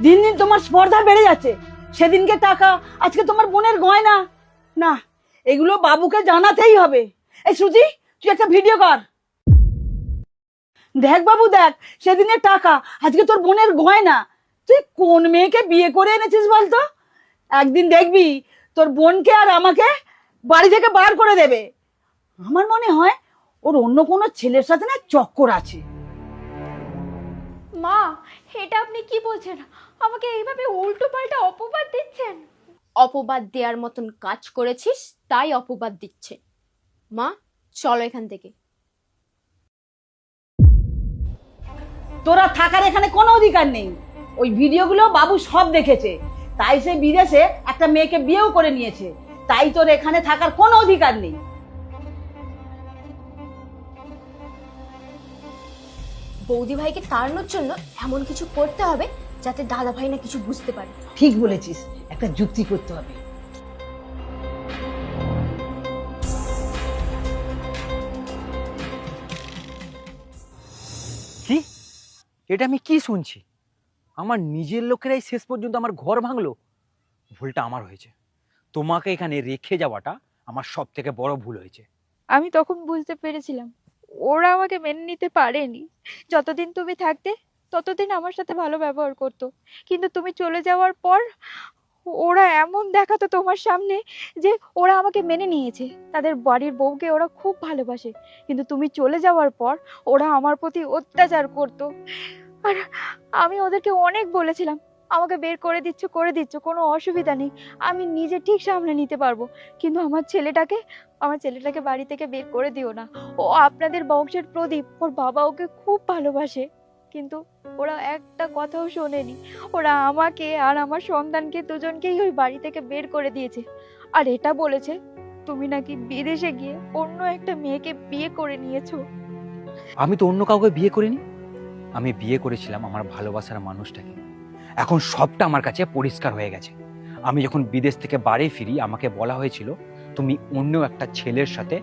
দিন দিন তোমার স্পর্ধা বেড়ে যাচ্ছে। সেদিনকে টাকা, আজকে তোমার বোনের গয়না। না, এগুলো বাবুকে জানাতেই হবে। এই শ্রুতি, তুই একটা ভিডিও কর। দেখ বাবু দেখ, সেদিনের টাকা, আজকে তোর বোনের গয়না। তুই কোন মেয়েকে বিয়ে করে এনেছিস বলতো? একদিন দেখবি তোর বোনকে আর আমাকে বাড়ি থেকে বার করে দেবে। আমার মনে হয় ওর অন্য কোনো ছেলের সাথে না চক্কর আছে। মা, এটা আপনি কি বলছেন? আমাকে এইভাবে উল্টো পাল্টা অপবাদ দিচ্ছেন? অপবাদ দেওয়ার মতন কাজ করেছিস তাই অপবাদ দিচ্ছে। মা, চলো এখান থেকে। তোরা থাকার এখানে কোনো অধিকার নেই। ওই ভিডিওগুলো বাবু সব দেখেছে, তাই সে বিদেশে একটা মেয়েকে বিয়েও করে নিয়েছে। তাই তোর এখানে থাকার কোনো অধিকার নেই। বৌদি ভাইকে তাড়ানোর জন্য এমন কিছু করতে হবে যাতে দাদা ভাই না কিছু বুঝতে পারে। ঠিক বলেছিস, একটা যুক্তি করতে হবে। কি? এটা আমি কি শুনছি? আমার নিজের লোকেরাই শেষ পর্যন্ত আমার ঘর ভাঙলো। ভুলটা আমার হয়েছে। তোমাকে এখানে রেখে যাওয়াটা আমার সব থেকে বড় ভুল হয়েছে। আমি তখন বুঝতে পেরেছিলাম ওরা আমাকে মেনে নিতে পারেনি। যতদিন তুমি থাকতে ততদিন আমার সাথে ভালো ব্যবহার করতো, কিন্তু তুমি চলে যাওয়ার পর ওরা এমন দেখাতো তোমার সামনে যে ওরা আমাকে মেনে নিয়েছে, তাদের বাড়ির বউকে ওরা খুব ভালোবাসে। কিন্তু তুমি চলে যাওয়ার পর ওরা আমার প্রতি অত্যাচার করতো। আর আমি ওদেরকে অনেক বলেছিলাম আমাকে বের করে দিচ্ছ, কোনো অসুবিধা নেই, আমি নিজে ঠিক সামলে নিতে পারবো, কিন্তু আমার ছেলেটাকে বাড়ি থেকে বের করে দিও না। ও আপনাদের বংশের প্রদীপ, ওর বাবা ওকে খুব ভালোবাসে। কিন্তু ওরা একটা কথাও শোনেনি। ওরা আমাকে আর আমার সন্তানকে দুজনকেই ওই বাড়ি থেকে বের করে দিয়েছে। আর এটা বলেছে তুমি নাকি বিদেশে গিয়ে অন্য একটা মেয়েকে বিয়ে করে নিয়েছো। আমি তো অন্য কাউকে বিয়ে করিনি। আমি বিয়ে করেছিলাম আমার ভালোবাসার মানুষটাকে। এখন সবটা আমার কাছে পরিষ্কার হয়ে গেছে। আমি যখন বিদেশ থেকে বাড়ি ফিরি আমাকে বলা হয়েছিল তুমি অন্য একটা ছেলের সাথে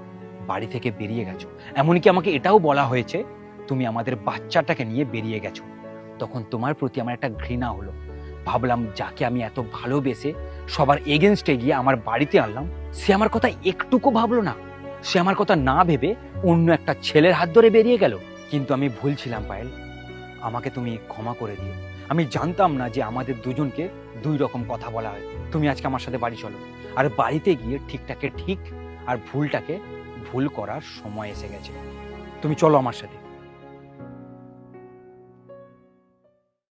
বাড়ি থেকে বেরিয়ে গেছো। এমনকি আমাকে এটাও বলা হয়েছে তুমি আমাদের বাচ্চাটাকে নিয়ে বেরিয়ে গেছো। তখন তোমার প্রতি আমার একটা ঘৃণা হলো। ভাবলাম যাকে আমি এত ভালোবেসে সবার এগেনস্টে গিয়ে আমার বাড়িতে আনলাম, সে আমার কথা একটুকু ভাবলো না। সে আমার কথা না ভেবে অন্য একটা ছেলের হাত ধরে বেরিয়ে গেল। কিন্তু আমি ভুল ছিলাম পায়েল, আমাকে তুমি ক্ষমা করে দিও। আমি জানতাম না যে আমাদের দুজনকে দুই রকম কথা বলা হয়। তুমি আজকে আমার সাথে বাড়ি চলো, আর বাড়িতে গিয়ে ঠিকটাকে ঠিক আর ভুলটাকে ভুল করার সময় এসে গেছে। তুমি চলো আমার সাথে।